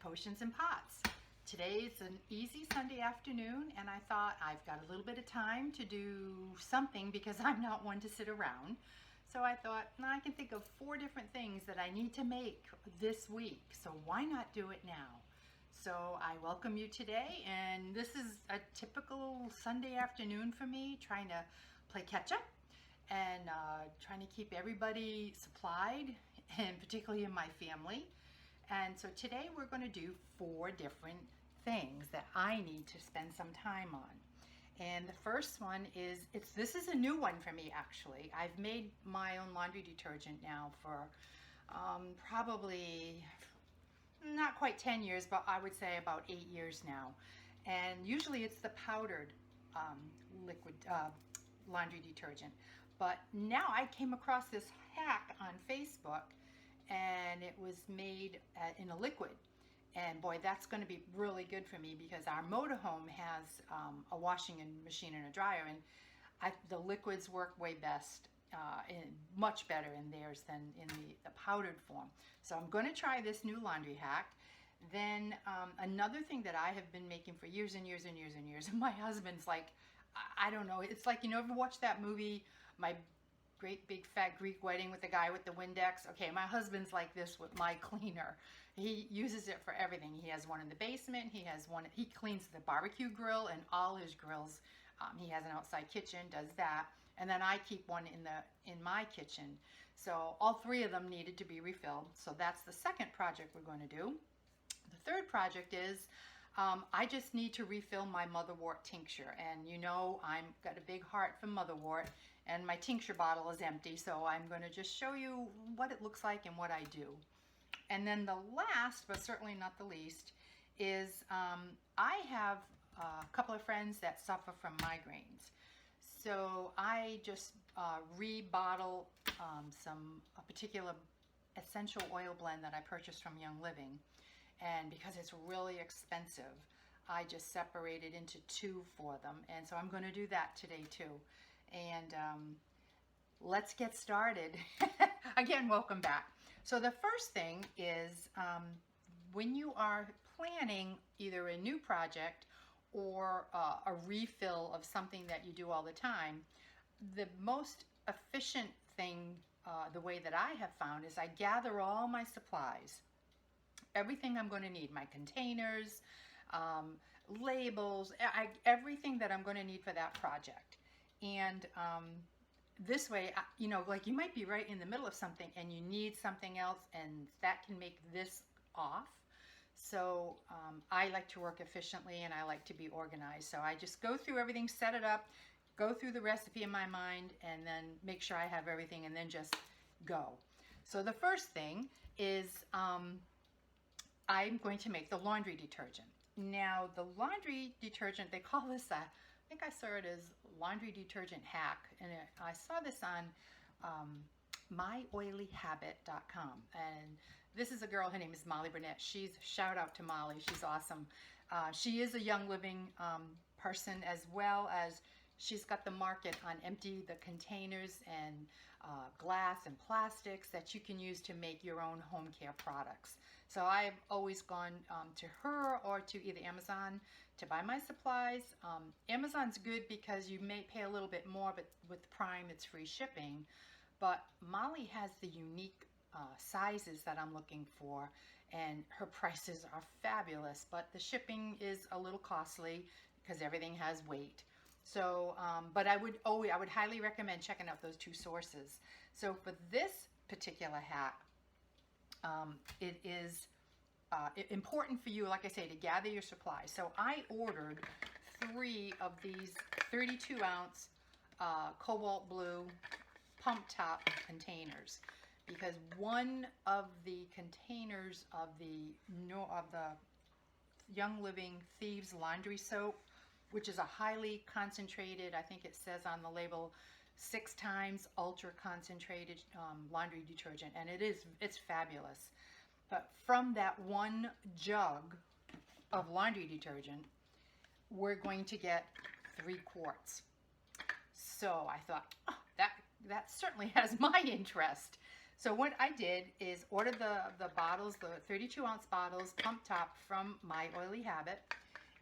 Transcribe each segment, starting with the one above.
Potions and Pots. Today's an easy Sunday afternoon, and I thought I've got a little bit of time to do something because I'm not one to sit around. So I thought, I can think of 4 different things that I need to make this week, so why not do it now? So I welcome you today, and this is a typical Sunday afternoon for me, trying to play catch up and trying to keep everybody supplied, and particularly in my family. And so today we're going to do 4 different things that I need to spend some time on. And the first one is, this is a new one for me actually. I've made my own laundry detergent now for probably not quite 10 years, but I would say about 8 years now. And usually it's the powdered liquid laundry detergent. But now I came across this hack on Facebook, and it was made in a liquid. And boy, that's going to be really good for me because our motorhome has a washing machine and a dryer, and the liquids work way best, much better in theirs than in the powdered form. So I'm going to try this new laundry hack. Then another thing that I have been making for years and years and years and years, and my husband's like, I don't know, it's like, you ever watch that movie, My Great Big Fat Greek Wedding, with the guy with the Windex? Okay, my husband's like this with my cleaner. He uses it for everything. He has one in the basement. He cleans the barbecue grill and all his grills. He has an outside kitchen, does that. And then I keep one in my kitchen. So all 3 of them needed to be refilled. So that's the second project we're going to do. The third project is I just need to refill my motherwort tincture. And I've got a big heart for motherwort, and my tincture bottle is empty. So I'm going to just show you what it looks like and what I do. And then the last, but certainly not the least, is I have a couple of friends that suffer from migraines. So I just rebottle a particular essential oil blend that I purchased from Young Living. And because it's really expensive, I just separated into 2 for them. And so I'm going to do that today too. And let's get started. Again, welcome back. So the first thing is when you are planning either a new project or a refill of something that you do all the time, the most efficient thing, the way that I have found, is I gather all my supplies. Everything I'm going to need, my containers, labels, everything that I'm going to need for that project. And this way, like you might be right in the middle of something and you need something else, and that can make this off. So I like to work efficiently, and I like to be organized. So I just go through everything, set it up, go through the recipe in my mind, and then make sure I have everything, and then just go. So the first thing is I'm going to make the laundry detergent. Now, the laundry detergent, they call this I think I saw it as Laundry Detergent Hack, and I saw this on myoilyhabit.com. And this is a girl, her name is Molly Burnett. Shout out to Molly, she's awesome. She is a Young Living person, as well as she's got the market on empty the containers and glass and plastics that you can use to make your own home care products. So I've always gone to her or to either Amazon to buy my supplies. Amazon's good because you may pay a little bit more, but with Prime it's free shipping. But Molly has the unique sizes that I'm looking for, and her prices are fabulous, but the shipping is a little costly because everything has weight. So, but I would highly recommend checking out those 2 sources. So for this particular hack, it is important for you, like I say, to gather your supplies. So I ordered 3 of these 32-ounce cobalt blue pump top containers, because one of the containers of the Young Living Thieves laundry soap, which is a highly concentrated, I think it says on the label, 6 times ultra concentrated laundry detergent, and it's fabulous. But from that 1 jug of laundry detergent, we're going to get 3 quarts. So I thought, oh, that certainly has my interest. So what I did is order the bottles, the 32-ounce bottles, pump top from My Oily Habit.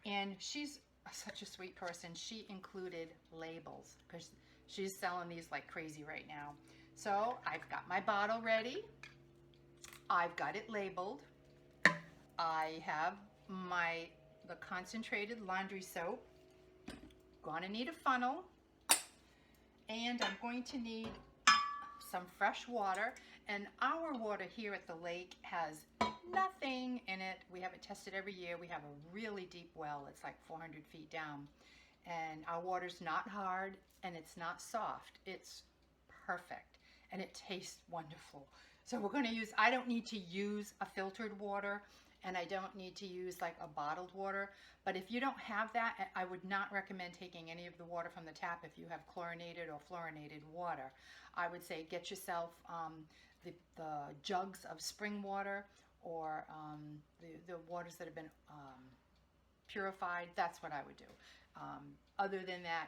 And she's such a sweet person. She included labels because she's selling these like crazy right now. So I've got my bottle ready. I've got it labeled. I have the concentrated laundry soap. Gonna need a funnel. And I'm going to need some fresh water. And our water here at the lake has nothing in it. We have it tested every year. We have a really deep well. It's like 400 feet down. And our water's not hard and it's not soft. It's perfect and it tastes wonderful. So we're going to use, I don't need to use a filtered water and I don't need to use like a bottled water. But if you don't have that, I would not recommend taking any of the water from the tap if you have chlorinated or fluorinated water. I would say get yourself the jugs of spring water or the waters that have been purified. That's what I would do. Other than that,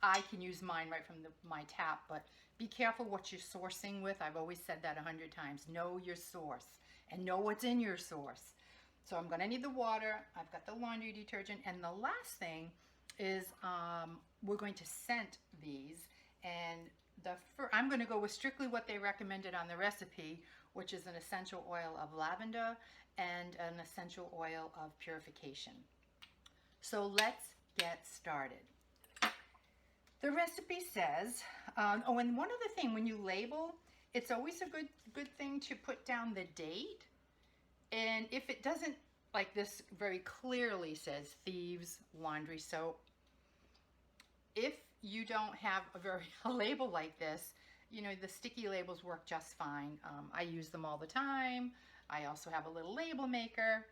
I can use mine right from my tap, but be careful what you're sourcing with. I've always said that 100 times. Know your source and know what's in your source. So I'm going to need the water. I've got the laundry detergent. And the last thing is we're going to scent these. And I'm going to go with strictly what they recommended on the recipe, which is an essential oil of lavender and an essential oil of purification. So let's get started. The recipe says, oh, and one other thing, when you label, it's always a good thing to put down the date. And if it doesn't, like this very clearly says Thieves Laundry Soap, if you don't have a label like this, you know, the sticky labels work just fine. I use them all the time. I also have a little label maker.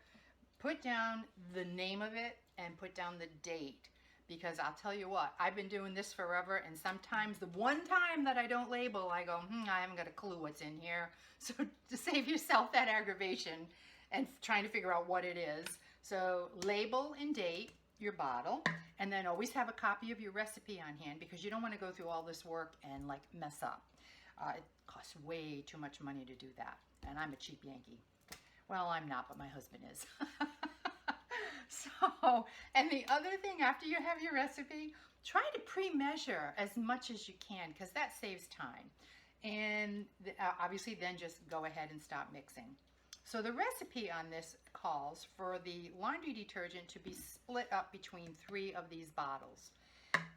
Put down the name of it and put down the date. Because I'll tell you what, I've been doing this forever, and sometimes the one time that I don't label, I go, I haven't got a clue what's in here. So to save yourself that aggravation and trying to figure out what it is, so label and date your bottle, and then always have a copy of your recipe on hand because you don't want to go through all this work and like mess up. It costs way too much money to do that, and I'm a cheap Yankee. Well, I'm not, but my husband is. So, and the other thing, after you have your recipe, try to pre-measure as much as you can because that saves time. And obviously then just go ahead and stop mixing. So the recipe on this calls for the laundry detergent to be split up between 3 of these bottles.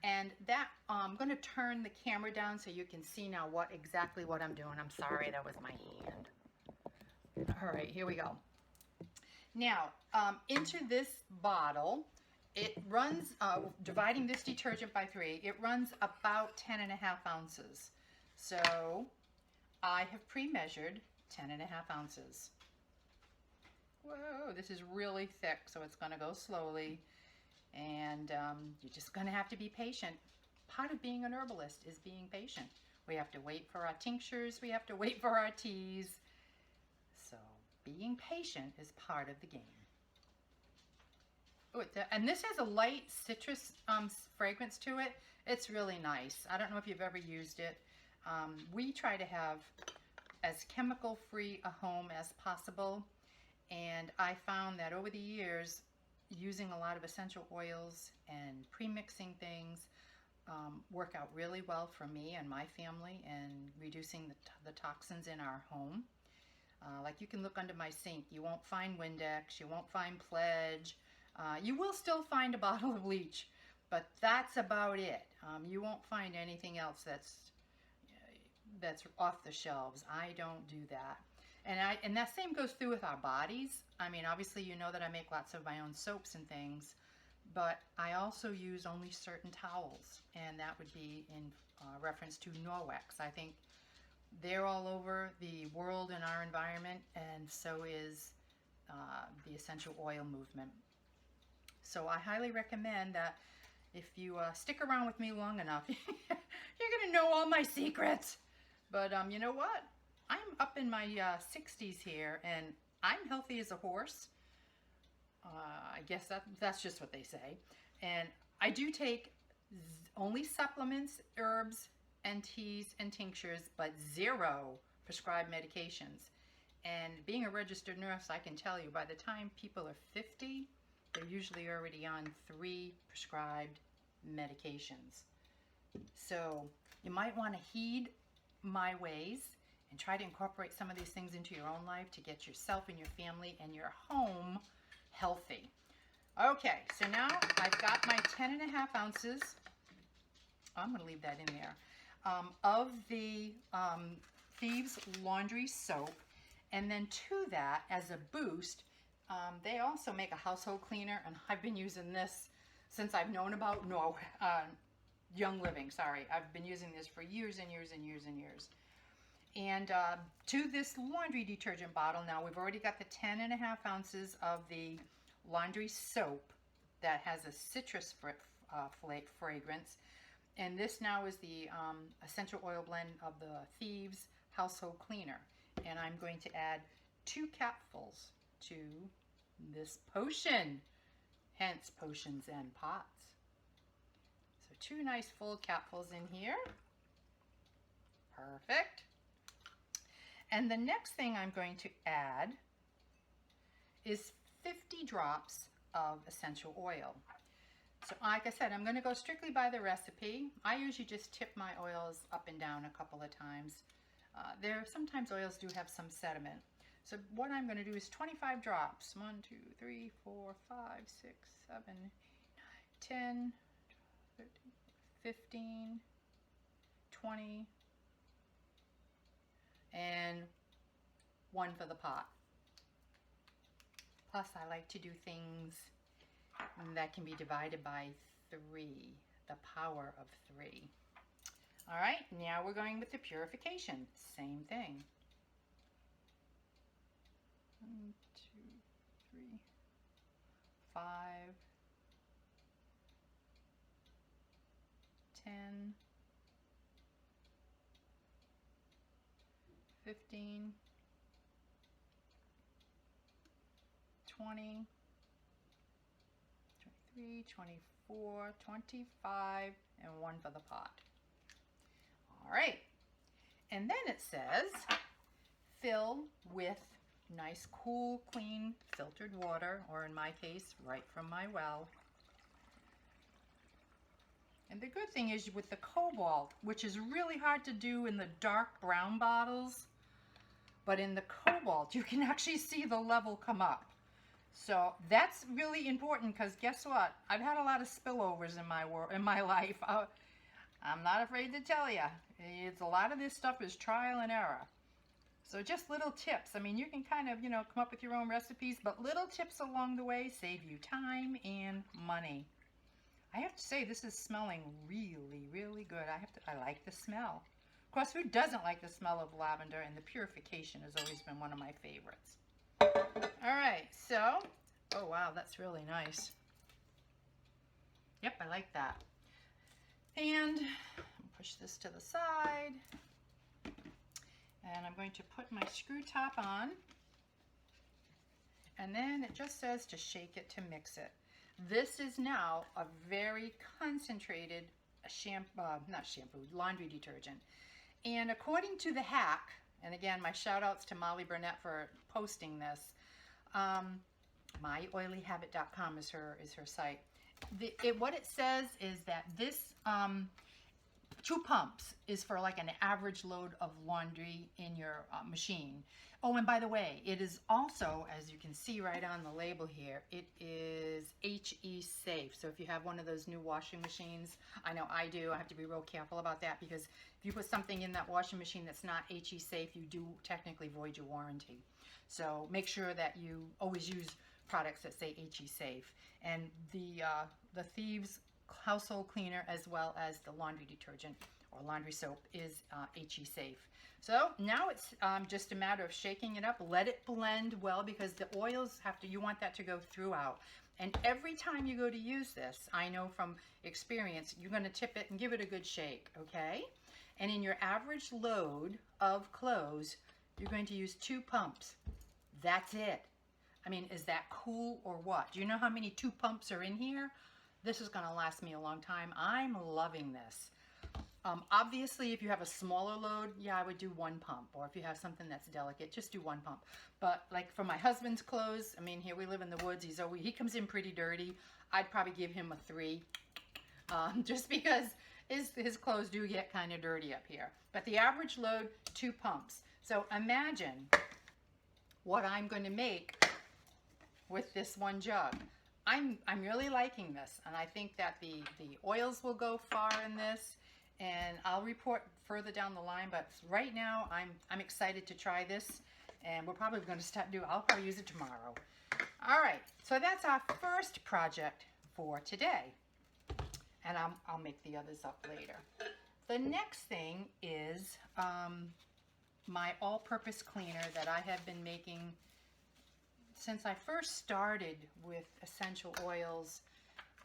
And that, I'm going to turn the camera down so you can see now exactly what I'm doing. I'm sorry, that was my hand. All right, here we go. Now, into this bottle, it runs, dividing this detergent by 3, it runs about 10.5 ounces. So I have pre-measured 10.5 ounces. Whoa, this is really thick, so it's going to go slowly. And you're just going to have to be patient. Part of being an herbalist is being patient. We have to wait for our tinctures. We have to wait for our teas. So being patient is part of the game. Oh, and this has a light citrus fragrance to it. It's really nice. I don't know if you've ever used it. We try to have as chemical-free a home as possible. And I found that over the years, using a lot of essential oils and pre-mixing things work out really well for me and my family and reducing the toxins in our home. Like you can look under my sink. You won't find Windex. You won't find Pledge. You will still find a bottle of bleach, but that's about it. You won't find anything else that's off the shelves. I don't do that. And that same goes through with our bodies. I mean, obviously you know that I make lots of my own soaps and things, but I also use only certain towels, and that would be in reference to Norwex. I think they're all over the world in our environment, and so is the essential oil movement. So I highly recommend that if you stick around with me long enough, you're going to know all my secrets. But you know what? I'm up in my 60s here, and I'm healthy as a horse. I guess that's just what they say. And I do take only supplements, herbs, and teas and tinctures, but 0 prescribed medications. And being a registered nurse, I can tell you, by the time people are 50, they're usually already on 3 prescribed medications. So you might want to heed my ways and try to incorporate some of these things into your own life to get yourself and your family and your home healthy. Okay, so now I've got my 10.5 ounces. I'm going to leave that in there, of the Thieves Laundry Soap. And then to that, as a boost, they also make a household cleaner, and I've been using this since I've known about Young Living. Sorry, I've been using this for years and years and years and years. And to this laundry detergent bottle, now we've already got the 10.5 ounces of the laundry soap that has a citrus fragrance. And this now is the essential oil blend of the Thieves Household Cleaner. And I'm going to add 2 capfuls to this potion, hence potions and pots. So 2 nice full capfuls in here. Perfect. And the next thing I'm going to add is 50 drops of essential oil. So like I said, I'm going to go strictly by the recipe. I usually just tip my oils up and down a couple of times. Sometimes oils do have some sediment. So what I'm going to do is 25 drops. 1, 2, 3, 4, 5, 6, 7, 8, 9, 10, 13, 15, 20, and 1 for the pot. Plus, I like to do things that can be divided by 3, the power of 3. All right, now we're going with the purification. Same thing. 1, 2, 3, 5, 10, 15, 20, 23, 24, 25, and 1 for the pot. All right, and then it says fill with nice, cool, clean, filtered water, or in my case, right from my well. And the good thing is with the cobalt, which is really hard to do in the dark brown bottles, but in the cobalt, you can actually see the level come up. So that's really important, because guess what? I've had a lot of spillovers in my life. I'm not afraid to tell you. It's a lot of this stuff is trial and error. So just little tips. I mean, you can kind of, come up with your own recipes, but little tips along the way save you time and money. I have to say, this is smelling really, really good. I like the smell. Of course, who doesn't like the smell of lavender? And the purification has always been one of my favorites. All right, so, oh wow, that's really nice. Yep, I like that. And push this to the side. And I'm going to put my screw top on. And then it just says to shake it to mix it. This is now a very concentrated laundry detergent. And according to the hack, and again, my shout outs to Molly Burnett for posting this, myoilyhabit.com is her site. What it says is that this 2 pumps is for like an average load of laundry in your machine. Oh, and by the way, it is also, as you can see right on the label here, it is HE safe. So if you have one of those new washing machines, I know I do, I have to be real careful about that, because if you put something in that washing machine that's not HE safe, you do technically void your warranty. So make sure that you always use products that say HE safe. And the Thieves household cleaner, as well as the laundry detergent or laundry soap, is HE safe. So now it's just a matter of shaking it up. Let it blend well, because the oils you want that to go throughout. And every time you go to use this, I know from experience, you're going to tip it and give it a good shake, okay? And in your average load of clothes, you're going to use 2 pumps. That's it. I mean, is that cool or what? Do you know how many 2 pumps are in here? This is going to last me a long time. I'm loving this. Obviously, if you have a smaller load, yeah, I would do 1 pump. Or if you have something that's delicate, just do 1 pump. But like for my husband's clothes, I mean, here we live in the woods. He comes in pretty dirty. I'd probably give him a 3, just because his clothes do get kind of dirty up here. But the average load, 2 pumps. So imagine what I'm going to make with this one jug. I'm really liking this, and I think that the oils will go far in this, and I'll report further down the line. But right now, I'm excited to try this, and we're probably going to I'll probably use it tomorrow. All right, so that's our first project for today, and I'll make the others up later. The next thing is my all-purpose cleaner that I have been making since I first started with essential oils.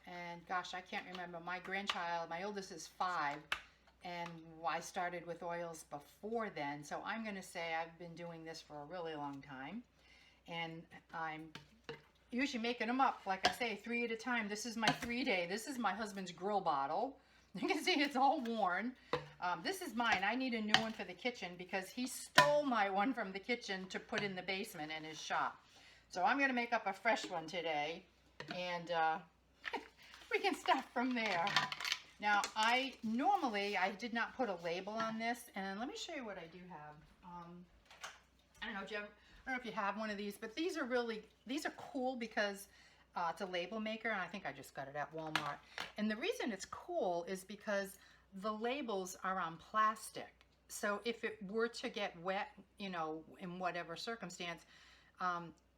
And gosh, I can't remember. My grandchild, my oldest, is 5, and I started with oils before then. So I'm going to say I've been doing this for a really long time, and I'm usually making them up, like I say, 3 at a time. This is my 3-day. This is my husband's grill bottle. You can see it's all worn. This is mine. I need a new one for the kitchen because he stole my one from the kitchen to put in the basement in his shop. So I'm going to make up a fresh one today, and we can start from there. Now, I did not put a label on this, and let me show you what I do have. I don't know, Jeff. I don't know if you have one of these, but these are cool because it's a label maker, and I think I just got it at Walmart. And the reason it's cool is because the labels are on plastic. So if it were to get wet, you know, in whatever circumstance,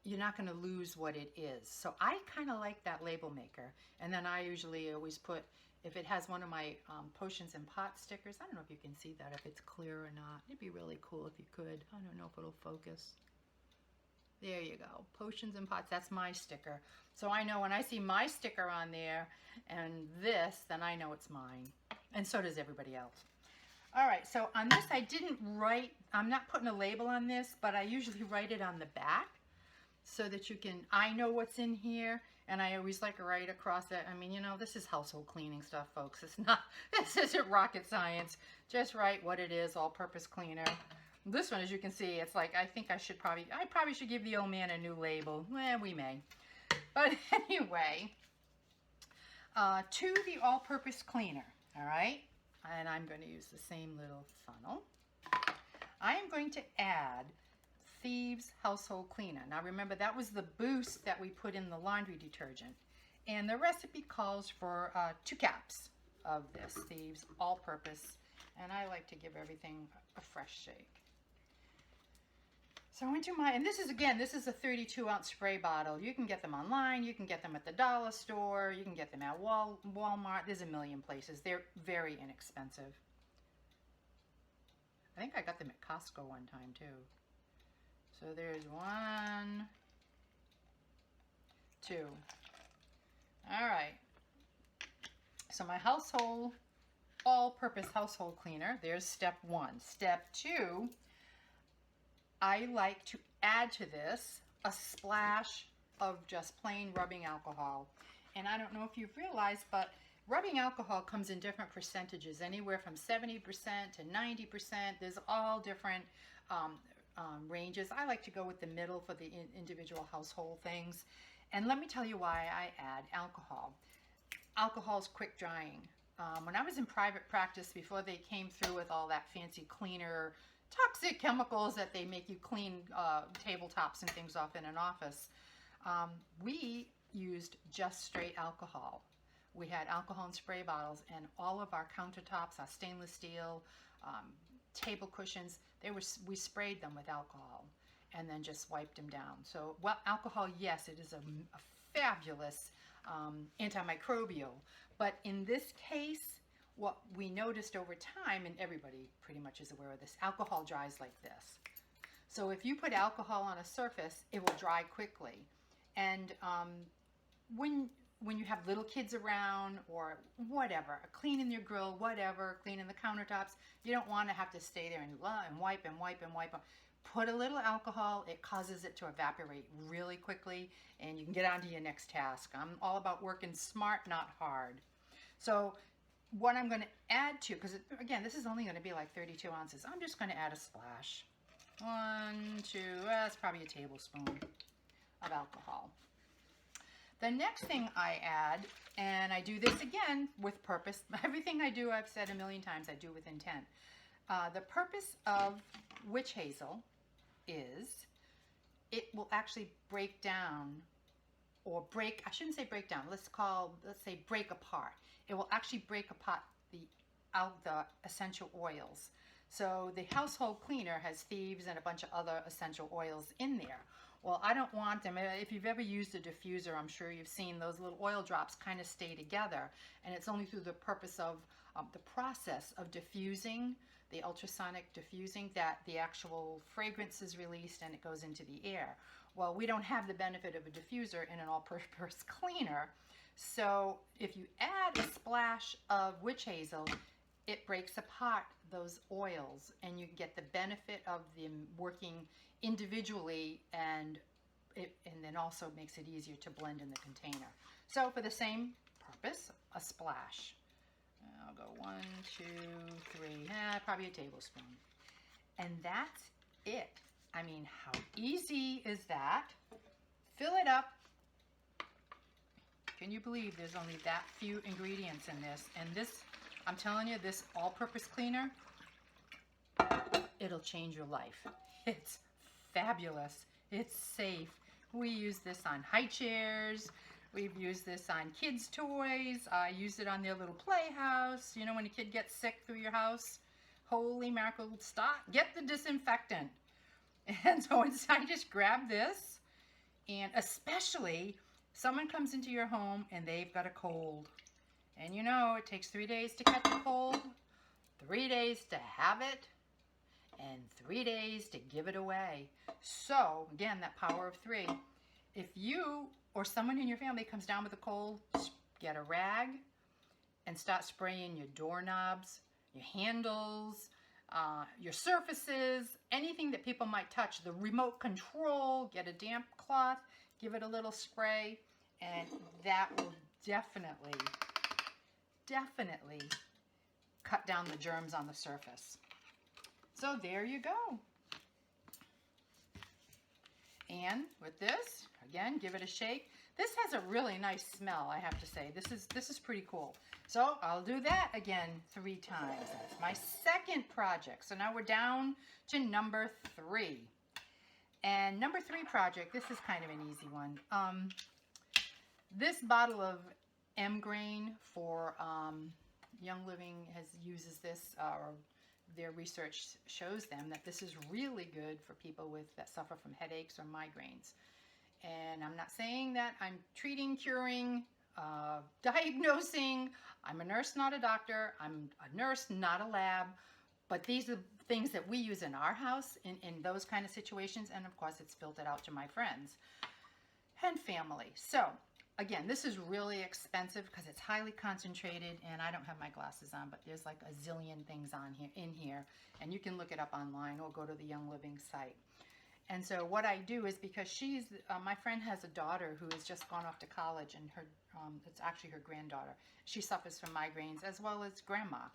you're not going to lose what it is. So I kind of like that label maker. And then I usually always put, if it has one of my potions and pot stickers, I don't know if you can see that, if it's clear or not. It'd be really cool if you could. I don't know if it'll focus. There you go. Potions and pots. That's my sticker. So I know when I see my sticker on there and this, then I know it's mine. And so does everybody else. All right, so on this I didn't write, I'm not putting a label on this, but I usually write it on the back so that I know what's in here, and I always like to write across it. I mean, you know, this is household cleaning stuff, folks. This isn't rocket science. Just write what it is, all-purpose cleaner. This one, as you can see, it's like, I probably should give the old man a new label. Well, we may. But anyway, to the all-purpose cleaner, all right? And I'm going to use the same little funnel. I am going to add Thieves Household Cleaner. Now remember, that was the boost that we put in the laundry detergent. And the recipe calls for 2 caps of this Thieves all-purpose. And I like to give everything a fresh shake. So into and this is a 32-ounce spray bottle. You can get them online. You can get them at the dollar store. You can get them at Walmart. There's a million places. They're very inexpensive. I think I got them at Costco one time too. So there's 1, 2. All right. So my all-purpose household cleaner, there's step 1. Step 2, I like to add to this a splash of just plain rubbing alcohol. And I don't know if you've realized, but rubbing alcohol comes in different percentages, anywhere from 70% to 90%. There's all different ranges. I like to go with the middle for the individual household things. And let me tell you why I add alcohol. Alcohol is quick drying. When I was in private practice, before they came through with all that fancy cleaner, toxic chemicals that they make you clean tabletops and things off in an office, we used just straight alcohol. We had alcohol in spray bottles, and all of our countertops, our stainless steel, table cushions, we sprayed them with alcohol and then just wiped them down. So, well, alcohol, yes, it is a fabulous antimicrobial, but in this case, what we noticed over time, and everybody pretty much is aware of this, alcohol dries like this. So if you put alcohol on a surface, it will dry quickly. And when you have little kids around or whatever, cleaning your grill, whatever, cleaning the countertops, you don't want to have to stay there and wipe and wipe and wipe. Put a little alcohol, it causes it to evaporate really quickly, and you can get on to your next task. I'm all about working smart, not hard. So what I'm going to add to, because again, this is only going to be like 32 ounces. I'm just going to add a splash. 1, 2, that's probably a tablespoon of alcohol. The next thing I add, and I do this again with purpose. Everything I do, I've said a million times, I do with intent. The purpose of witch hazel is it will actually break down, or break, I shouldn't say break down, let's say break apart. It will actually break apart the essential oils. So the household cleaner has thieves and a bunch of other essential oils in there. Well, I don't want them. If you've ever used a diffuser, I'm sure you've seen those little oil drops kind of stay together. And it's only through the purpose of the process of diffusing, the ultrasonic diffusing, that the actual fragrance is released and it goes into the air. Well, we don't have the benefit of a diffuser in an all-purpose cleaner. So if you add a splash of witch hazel, it breaks apart those oils and you get the benefit of them working individually, and then also makes it easier to blend in the container. So for the same purpose, a splash. I'll go 1, 2, 3, probably a tablespoon. And that's it. I mean, how easy is that? Fill it up. Can you believe there's only that few ingredients in this? And this, I'm telling you, this all-purpose cleaner, it'll change your life. It's fabulous. It's safe. We use this on high chairs. We've used this on kids' toys. I use it on their little playhouse. You know, when a kid gets sick through your house, holy mackerel, stop, get the disinfectant. And so I just grab this, and especially someone comes into your home and they've got a cold. And you know, it takes 3 days to catch a cold, 3 days to have it, and 3 days to give it away. So again, that power of 3. If you or someone in your family comes down with a cold, get a rag and start spraying your doorknobs, your handles, your surfaces, anything that people might touch, the remote control, get a damp cloth, give it a little spray, and that will definitely cut down the germs on the surface. So there you go. And with this, again, give it a shake. This has a really nice smell, I have to say. This is pretty cool. So I'll do that again 3 times. That's my second project. So now we're down to number 3. And number 3 project, this is kind of an easy one. This bottle of M-Grain for Young Living uses this, or their research shows them that this is really good for people that suffer from headaches or migraines. And I'm not saying that I'm treating, curing, diagnosing. I'm a nurse, not a doctor. I'm a nurse, not a lab. But these are things that we use in our house in those kind of situations. And of course, it's filtered out to my friends and family. So again, this is really expensive because it's highly concentrated, and I don't have my glasses on, but there's like a zillion things in here, and you can look it up online or go to the Young Living site. And so what I do is, because my friend has a daughter who has just gone off to college, and it's actually her granddaughter. She suffers from migraines as well as grandma.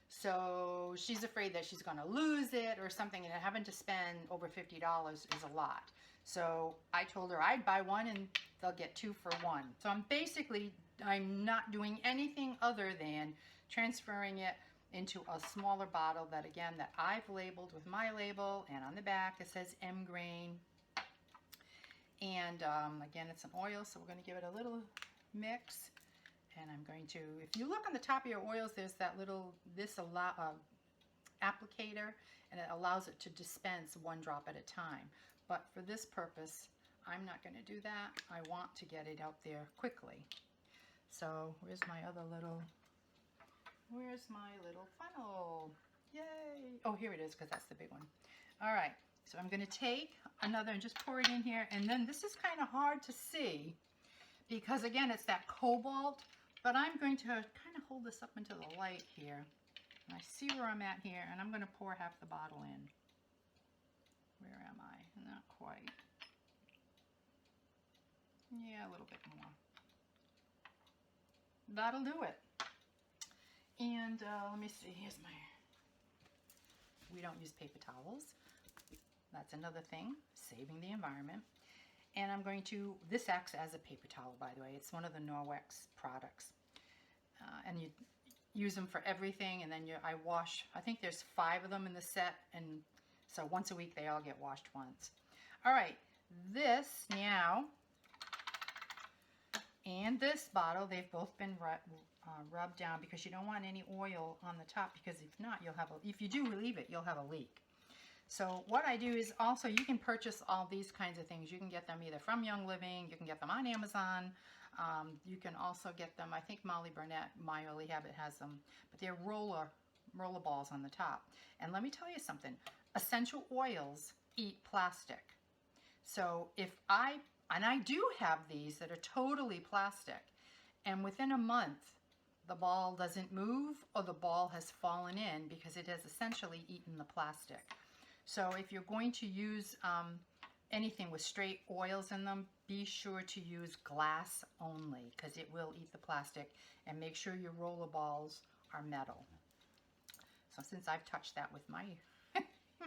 So she's afraid that she's going to lose it or something, and having to spend over $50 is a lot. So I told her I'd buy one and they'll get 2 for 1. So I'm not doing anything other than transferring it into a smaller bottle that I've labeled with my label, and on the back it says M-Grain. And again, it's an oil, so we're going to give it a little mix. And I'm going to, if you look on the top of your oils, there's that little, applicator, and it allows it to dispense 1 drop at a time. But for this purpose, I'm not going to do that. I want to get it out there quickly. So where's my little funnel? Yay! Oh, here it is, because that's the big one. All right, so I'm going to take another and just pour it in here. And then this is kind of hard to see because, again, it's that cobalt. But I'm going to kind of hold this up into the light here. And I see where I'm at here, and I'm going to pour half the bottle in. Where am I? Not quite. Yeah, a little bit more. That'll do it. And let me see, here's my, we don't use paper towels. That's another thing, saving the environment. And I'm going to, this acts as a paper towel, by the way. It's one of the Norwex products. And you use them for everything, and then I wash, I think there's 5 of them in the set, and so once a week they all get washed once. All right, this now, and this bottle, they've both been rubbed down because you don't want any oil on the top, because if not, you'll have if you do leave it, you'll have a leak. So what I do is also, you can purchase all these kinds of things. You can get them either from Young Living, you can get them on Amazon. You can also get them, I think Molly Burnett, My Early Habit has them, but they're roller balls on the top. And let me tell you something, essential oils eat plastic. So if I do have these that are totally plastic, and within a month, the ball doesn't move or the ball has fallen in because it has essentially eaten the plastic. So if you're going to use anything with straight oils in them, be sure to use glass only, because it will eat the plastic, and make sure your roller balls are metal. So since I've touched that with my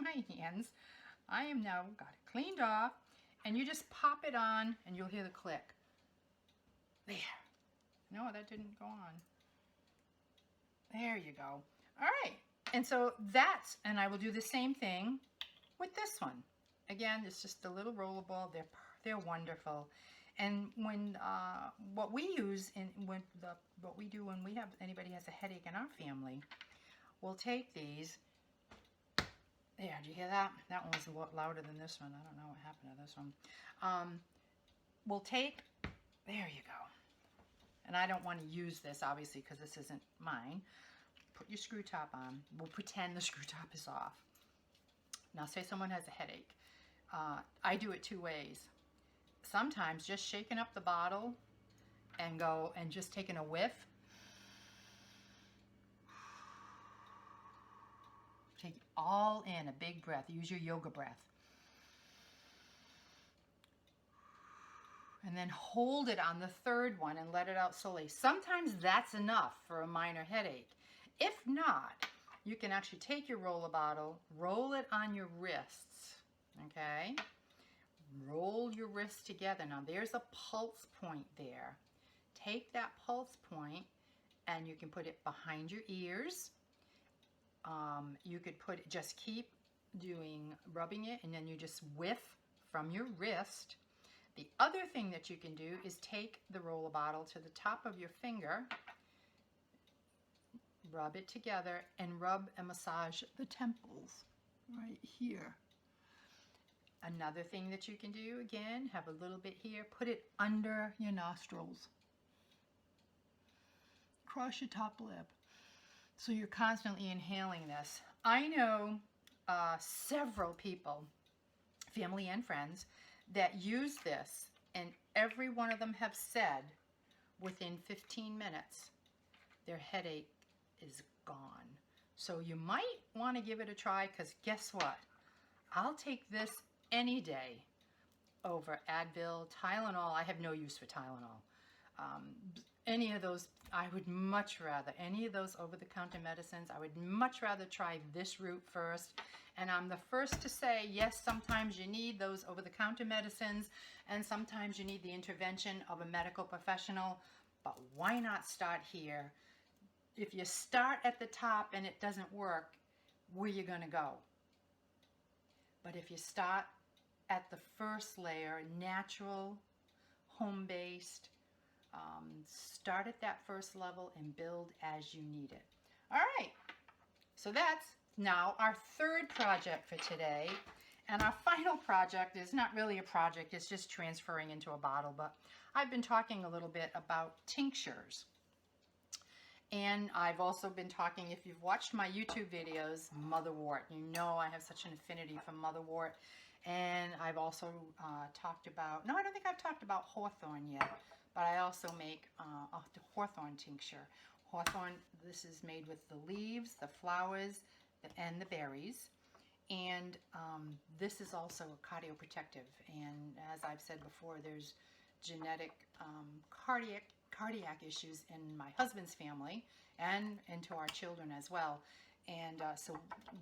my hands, I am now got it cleaned off, and you just pop it on and you'll hear the click. There. No, that didn't go on. There you go. All right. And so that's, and I will do the same thing with this one. Again, it's just a little rollerball. They're wonderful. And when what we use in what we do when we have anybody has a headache in our family, we'll take these. There, did you hear that? That one was a lot louder than this one. I don't know what happened to this one. We'll take, there you go. And I don't want to use this obviously because this isn't mine. Put your screw top on. We'll pretend the screw top is off. Now say someone has a headache. I do it 2 ways. Sometimes just shaking up the bottle and just taking a whiff. Take it all in, a big breath. Use your yoga breath. And then hold it on the 3rd one and let it out slowly. Sometimes that's enough for a minor headache. If not, you can actually take your roller bottle, roll it on your wrists, okay? Roll your wrists together. Now there's a pulse point there. Take that pulse point and you can put it behind your ears. You could put it, just keep rubbing it, and then you just whiff from your wrist. The other thing that you can do is take the roller bottle to the top of your finger, rub it together, and rub and massage the temples right here. Another thing that you can do, again, have a little bit here, put it under your nostrils, across your top lip. So you're constantly inhaling this. I know several people, family and friends, that use this, and every one of them have said within 15 minutes their headache is gone. So you might want to give it a try, because guess what? I'll take this any day over Advil, Tylenol. I have no use for Tylenol. Any of those, I would much rather, any of those over-the-counter medicines, I would much rather try this route first. And I'm the first to say, yes, sometimes you need those over-the-counter medicines, and sometimes you need the intervention of a medical professional, but why not start here? If you start at the top and it doesn't work, where are you going to go? But if you start at the first layer, natural, home-based, start at that first level and build as you need it. All right, so that's now our 3rd project for today. And our final project is not really a project, it's just transferring into a bottle, but I've been talking a little bit about tinctures. And I've also been talking, if you've watched my YouTube videos, motherwort. You know I have such an affinity for motherwort. And I've also talked about, no, I don't think I've talked about hawthorn yet, but I also make a hawthorn tincture. Hawthorn, this is made with the leaves, the flowers, and the berries. And this is also cardioprotective. And as I've said before, there's genetic cardiac issues in my husband's family, and into our children as well. And so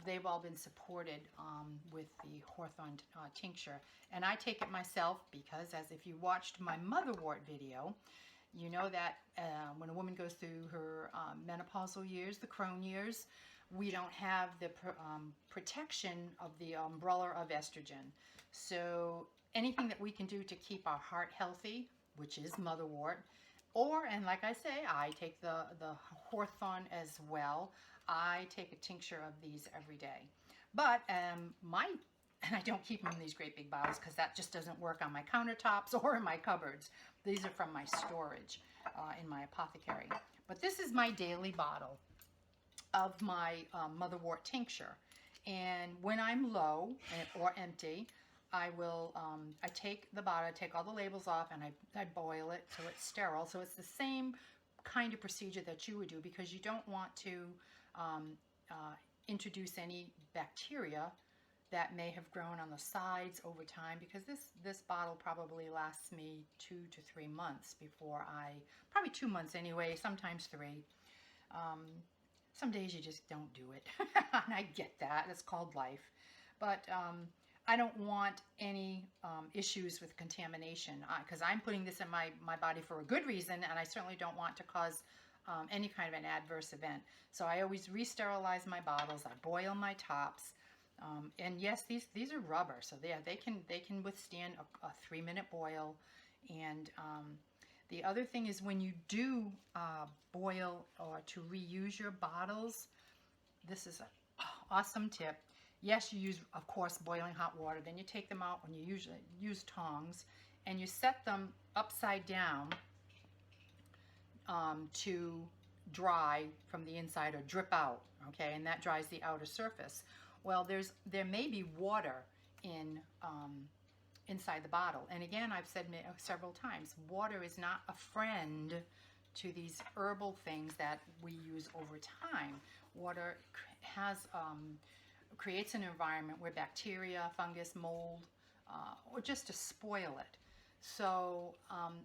they've all been supported with the Hawthorne tincture. And I take it myself because, as if you watched my motherwort video, you know that when a woman goes through her menopausal years, the crone years, we don't have the protection of the umbrella of estrogen. So anything that we can do to keep our heart healthy, which is motherwort, and like I say, I take the Hawthorne as well. I take a tincture of these every day. But and I don't keep them in these great big bottles because that just doesn't work on my countertops or in my cupboards. These are from my storage in my apothecary. But this is my daily bottle of my motherwort tincture. And when I'm low or empty, I will, I take the bottle, I take all the labels off, and I boil it so it's sterile. So it's the same kind of procedure that you would do, because you don't want to introduce any bacteria that may have grown on the sides over time, because this bottle probably lasts me 2 to 3 months before probably 2 months anyway, sometimes 3. Some days you just don't do it. And I get that. It's called life. But I don't want any issues with contamination, because I'm putting this in my body for a good reason, and I certainly don't want to cause any kind of an adverse event. So I always re-sterilize my bottles. I boil my tops. And yes, these are rubber, so they can withstand a 3-minute boil. And the other thing is, when you do boil or to reuse your bottles, this is an awesome tip. Yes, you use, of course, boiling hot water. Then you take them out when you usually use tongs, and you set them upside down to dry from the inside or drip out. Okay, and that dries the outer surface. Well, there may be water inside the bottle. And again, I've said several times, water is not a friend to these herbal things that we use over time. Water creates an environment where bacteria, fungus, mold, or just to spoil it. So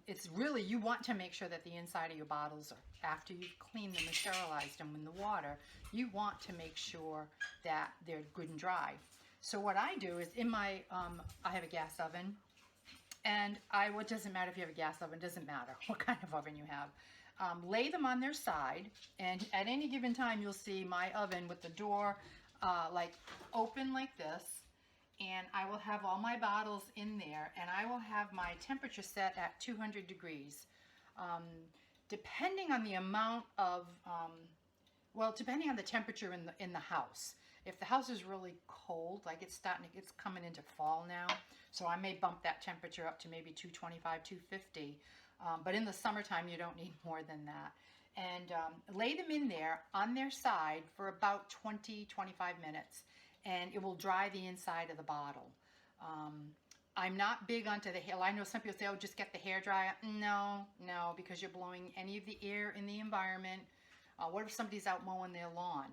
it's really, you want to make sure that the inside of your bottles, after you've cleaned them and sterilized them in the water, you want to make sure that they're good and dry. So what I do is, in my, I have a gas oven, and it doesn't matter if you have a gas oven, doesn't matter what kind of oven you have. Lay them on their side, and at any given time you'll see my oven with the door like open like this, and I will have all my bottles in there, and I will have my temperature set at 200 degrees. Depending on the amount of, depending on the temperature in the house. If the house is really cold, like it's coming into fall now, so I may bump that temperature up to maybe 225, 250. But in the summertime, you don't need more than that. And lay them in there on their side for about 20, 25 minutes, and it will dry the inside of the bottle. I'm not big onto the hair. I know some people say, oh, just get the hair dryer. No, because you're blowing any of the air in the environment. What if somebody's out mowing their lawn,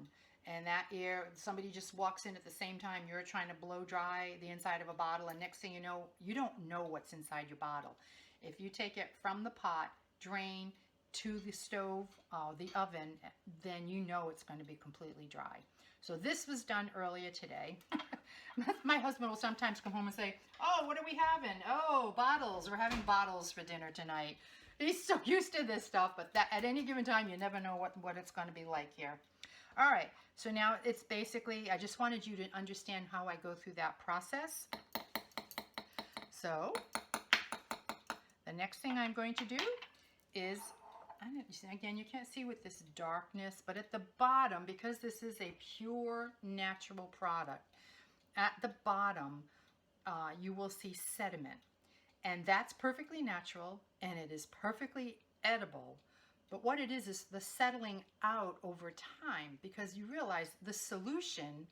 and that air, somebody just walks in at the same time you're trying to blow dry the inside of a bottle, and next thing you know, you don't know what's inside your bottle. If you take it from the pot, drain, to the stove, the oven, then you know it's going to be completely dry. So this was done earlier today. My husband will sometimes come home and say, oh, what are we having? Oh, bottles. We're having bottles for dinner tonight. He's so used to this stuff, but at any given time, you never know what it's going to be like here. All right, so now it's basically, I just wanted you to understand how I go through that process. So the next thing I'm going to do is, again, you can't see with this darkness, but at the bottom, because this is a pure natural product, at the bottom you will see sediment, and that's perfectly natural, and it is perfectly edible. But what it is the settling out over time, because you realize the solution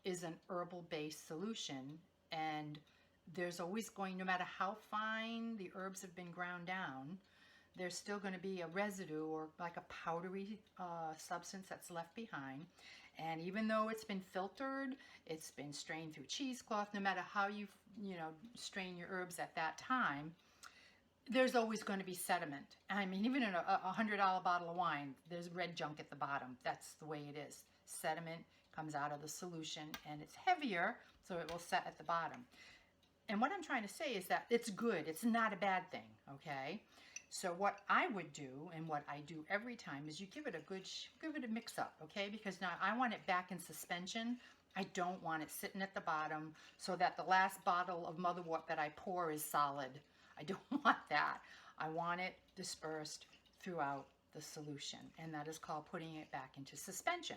is an herbal-based solution, and there's always going, no matter how fine the herbs have been ground down, there's still going to be a residue, or like a powdery substance that's left behind. And even though it's been filtered, it's been strained through cheesecloth, no matter how you strain your herbs at that time, there's always going to be sediment. I mean, even in a $100 bottle of wine, there's red junk at the bottom. That's the way it is. Sediment comes out of the solution and it's heavier, so it will set at the bottom. And what I'm trying to say is that it's good. It's not a bad thing, okay? So what I would do, and what I do every time, is you give it a mix up, okay? Because now I want it back in suspension. I don't want it sitting at the bottom so that the last bottle of motherwort that I pour is solid. I don't want that. I want it dispersed throughout the solution, and that is called putting it back into suspension.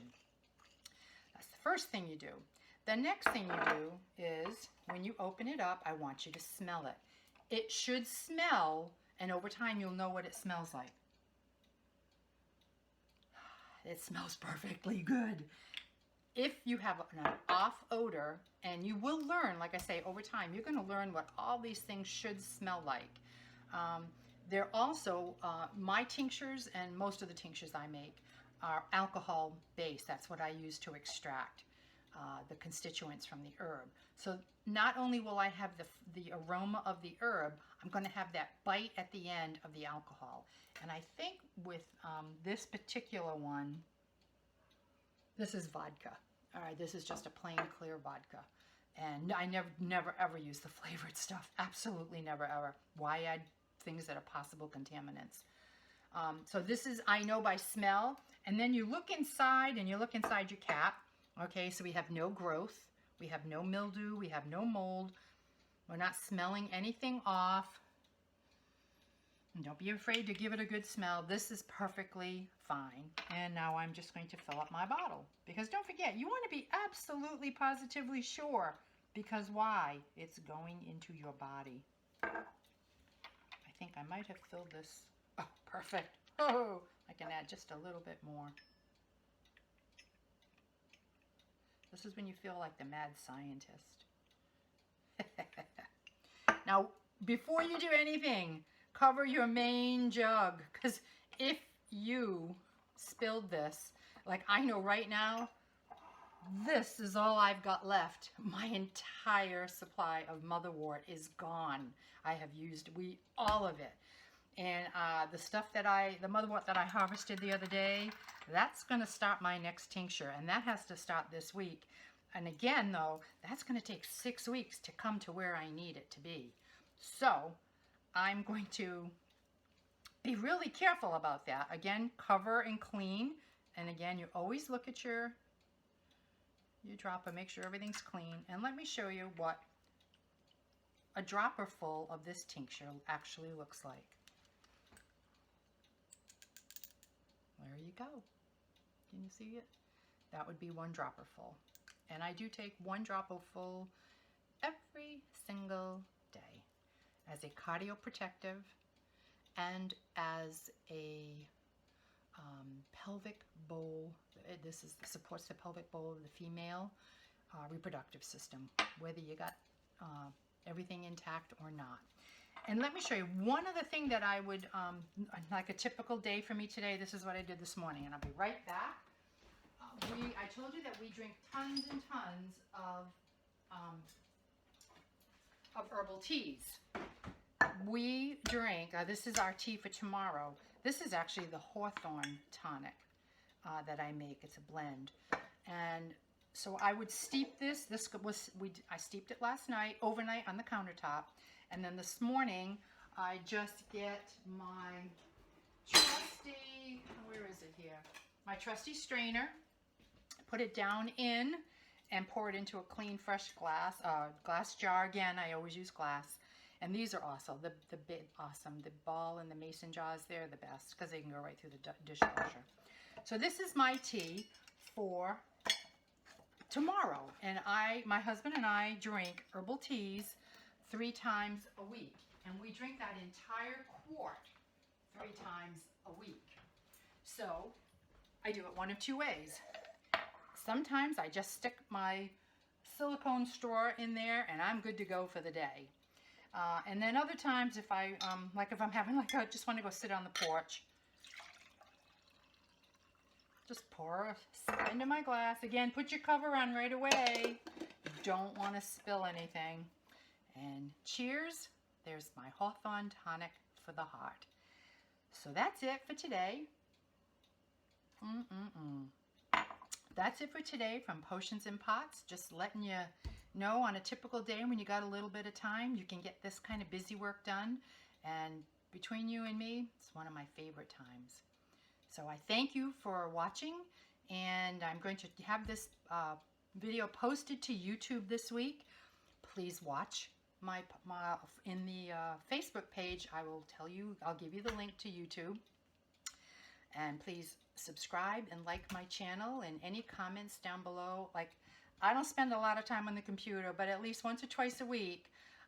That's the first thing you do. The next thing you do is, when you open it up, I want you to smell it. It should smell, and over time you'll know what it smells like. It smells perfectly good. If you have an off odor, and you will learn, like I say, over time, you're going to learn what all these things should smell like. They're also, my tinctures and most of the tinctures I make are alcohol based. That's what I use to extract the constituents from the herb. So not only will I have the aroma of the herb, I'm going to have that bite at the end of the alcohol. And I think with this particular one, this is vodka. All right, this is just a plain clear vodka. And I never ever use the flavored stuff. Absolutely never ever. Why add things that are possible contaminants? So this is, I know by smell. And then you look inside, and you look inside your cap. Okay, so we have no growth. We have no mildew. We have no mold. We're not smelling anything off. And don't be afraid to give it a good smell. This is perfectly fine. And now I'm just going to fill up my bottle. Because don't forget, you want to be absolutely positively sure. Because why? It's going into your body. I think I might have filled this. Oh, perfect. Oh, I can add just a little bit more. This is when you feel like the mad scientist. Now, before you do anything, cover your main jug, because if you spilled this, like I know right now, this is all I've got left. My entire supply of motherwort is gone. I have used all of it. And the stuff that the motherwort that I harvested the other day, that's going to start my next tincture, and that has to start this week. And again, though, that's going to take 6 weeks to come to where I need it to be. So I'm going to be really careful about that. Again, cover and clean. And again, you always look at your dropper, make sure everything's clean. And let me show you what a dropper full of this tincture actually looks like. There you go. Can you see it? That would be one dropper full. And I do take one dropper full every single day as a cardioprotective and as a pelvic bowl. This supports the pelvic bowl of the female reproductive system, whether you got everything intact or not. And let me show you one other thing that I would, like a typical day for me today, this is what I did this morning, and I'll be right back. I told you that we drink tons and tons of herbal teas. We drink, this is our tea for tomorrow. This is actually the Hawthorn tonic that I make. It's a blend. And so I would steep this. I steeped it last night, overnight on the countertop. And then this morning, I just get my trusty, where is it here? My trusty strainer, put it down in, and pour it into a clean, fresh glass jar. Again, I always use glass. And these are awesome. Awesome. The ball and the mason jars, they're the best because they can go right through the dishwasher. So this is my tea for tomorrow. And my husband and I drink herbal teas 3 times a week. And we drink that entire quart 3 times a week. So I do it one of 2 ways. Sometimes I just stick my silicone straw in there and I'm good to go for the day. And then other times if I'm having just want to go sit on the porch, just pour a sip into my glass. Again, put your cover on right away. You don't want to spill anything. And cheers, there's my Hawthorn tonic for the heart. So that's it for today. That's it for today from Potions and Pots. Just letting you know, on a typical day when you got a little bit of time, you can get this kind of busy work done. And between you and me, it's one of my favorite times. So I thank you for watching, and I'm going to have this video posted to YouTube this week. Please watch my in the Facebook page. I will tell you, I'll give you the link to YouTube. And please subscribe and like my channel, and any comments down below. Like, I don't spend a lot of time on the computer, but at least once or twice a week,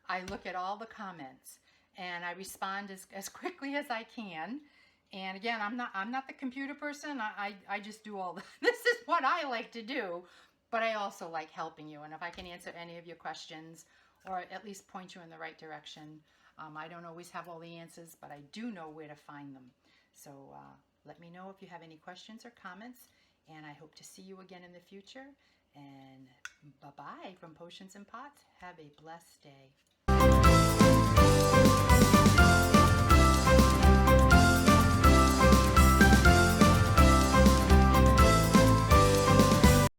I look at all the comments and I respond as quickly as I can. And again, I'm not the computer person. I just do all this is what I like to do, but I also like helping you. And if I can answer any of your questions, or at least point you in the right direction, I don't always have all the answers, but I do know where to find them. So let me know if you have any questions or comments, and I hope to see you again in the future. And bye-bye from Potions and Pots. Have a blessed day.